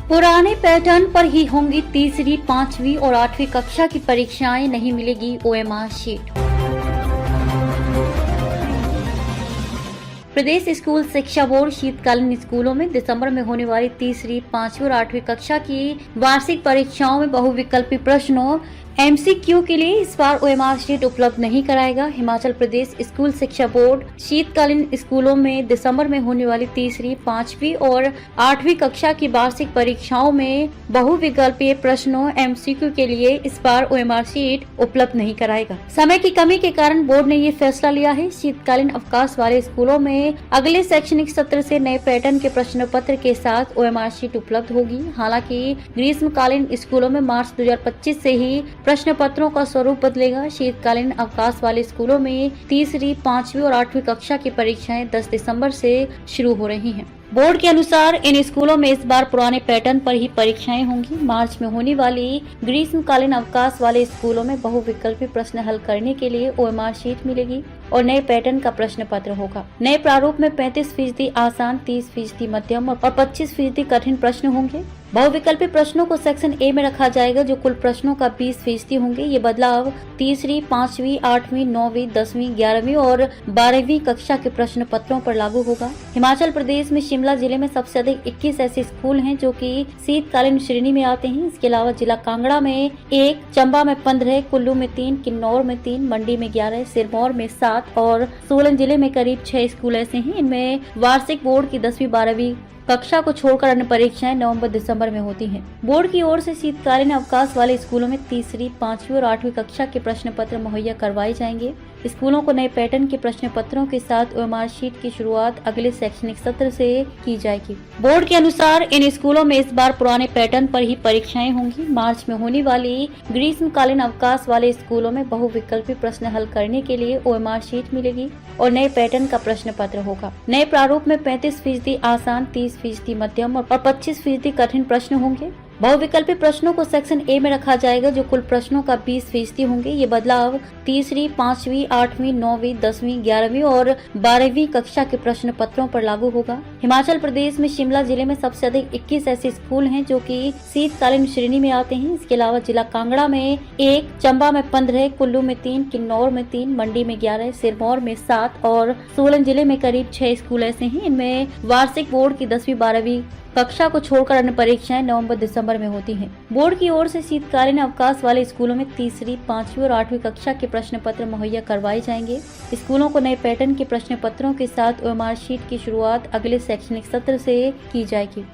पुराने पैटर्न पर ही होंगी तीसरी, पांचवी और आठवीं कक्षा की परीक्षाएं, नहीं मिलेगी ओएमआर शीट। प्रदेश स्कूल शिक्षा बोर्ड शीतकालीन स्कूलों में दिसंबर में होने वाली तीसरी, पांचवी और आठवीं कक्षा की वार्षिक परीक्षाओं में बहुविकल्पी प्रश्नों MCQ के लिए इस बार ओएमआर शीट उपलब्ध नहीं कराएगा। हिमाचल प्रदेश स्कूल शिक्षा बोर्ड शीतकालीन स्कूलों में दिसंबर में होने वाली तीसरी, पांचवी और आठवीं कक्षा की वार्षिक परीक्षाओं में बहुविकल्पीय प्रश्नों MCQ के लिए इस बार ओएमआर शीट उपलब्ध नहीं कराएगा। समय की कमी के कारण बोर्ड ने ये फैसला लिया है। शीतकालीन अवकाश वाले स्कूलों में अगले शैक्षणिक सत्र से नए पैटर्न के प्रश्न पत्र के साथ ओएमआर शीट उपलब्ध होगी। हालांकि ग्रीष्मकालीन स्कूलों में मार्च 2025 से ही प्रश्न पत्रों का स्वरूप बदलेगा। शीतकालीन अवकाश वाले स्कूलों में तीसरी, पांचवी और आठवीं कक्षा की परीक्षाएं 10 दिसंबर से शुरू हो रही हैं। बोर्ड के अनुसार इन स्कूलों में इस बार पुराने पैटर्न पर ही परीक्षाएं होंगी। मार्च में होने वाली ग्रीष्मकालीन अवकाश वाले स्कूलों में बहुविकल्पी प्रश्न हल करने के लिए ओएमआर शीट मिलेगी और नए पैटर्न का प्रश्न पत्र होगा। नए प्रारूप में 35% आसान, 30% मध्यम और 25% कठिन प्रश्न होंगे। बहुविकल्पी प्रश्नों को सेक्शन ए में रखा जाएगा, जो कुल प्रश्नों का 20% होंगे। ये बदलाव तीसरी, पांचवी, आठवीं, 9वीं, 10वीं, 11वीं और 12वीं कक्षा के प्रश्न पत्रों पर लागू होगा। हिमाचल प्रदेश में शिमला जिले में सबसे अधिक 21 ऐसे स्कूल हैं जो कि शीतकालीन श्रेणी में आते हैं। इसके अलावा जिला कांगड़ा में 1, चंबा में 15, कुल्लू में 3, किन्नौर में 3, मंडी में 11, सिरमौर में 7 और सोलन जिले में करीब 6 स्कूल ऐसे हैं। इनमें वार्षिक बोर्ड की 10वीं, 12वीं कक्षा को छोड़कर अन्य परीक्षाएं नवंबर दिसंबर में होती हैं। बोर्ड की ओर से शीतकालीन अवकाश वाले स्कूलों में तीसरी, पांचवी और आठवीं कक्षा के प्रश्न पत्र मुहैया करवाए जाएंगे। स्कूलों को नए पैटर्न के प्रश्न पत्रों के साथ ओएमआर शीट की शुरुआत अगले शैक्षणिक सत्र से की जाएगी। बोर्ड के अनुसार इन स्कूलों में इस बार पुराने पैटर्न पर ही परीक्षाएं होंगी। मार्च में होने वाली ग्रीष्मकालीन अवकाश वाले स्कूलों में बहुविकल्पी प्रश्न हल करने के लिए ओएमआर शीट मिलेगी और नए पैटर्न का प्रश्न पत्र होगा। नए प्रारूप में 35% आसान, 30% मध्यम और 25% कठिन प्रश्न होंगे। बहुविकल्पी प्रश्नों को सेक्शन ए में रखा जाएगा, जो कुल प्रश्नों का 20% होंगे। ये बदलाव तीसरी, पांचवी, 8वीं, 9वीं, 10वीं, 11वीं और 12वीं कक्षा के प्रश्न पत्रों पर लागू होगा। हिमाचल प्रदेश में शिमला जिले में सबसे अधिक 21 ऐसे स्कूल हैं जो कि शीतकालीन श्रेणी में आते हैं। इसके अलावा जिला कांगड़ा में 1, चंबा में 15, कुल्लू में 3, किन्नौर में 3, मंडी में 11, सिरमौर में 7 और सोलन जिले में करीब 6 स्कूल ऐसे हैं। इनमें वार्षिक बोर्ड की 10वीं, 12वीं कक्षा को छोड़कर अन्य परीक्षाएं नवंबर दिसंबर में होती हैं। बोर्ड की ओर से शीतकालीन अवकाश वाले स्कूलों में तीसरी, पांचवी और आठवीं कक्षा के प्रश्न पत्र मुहैया करवाए जाएंगे। स्कूलों को नए पैटर्न के प्रश्न पत्रों के साथ ओएमआर शीट की शुरुआत अगले शैक्षणिक सत्र से की जाएगी।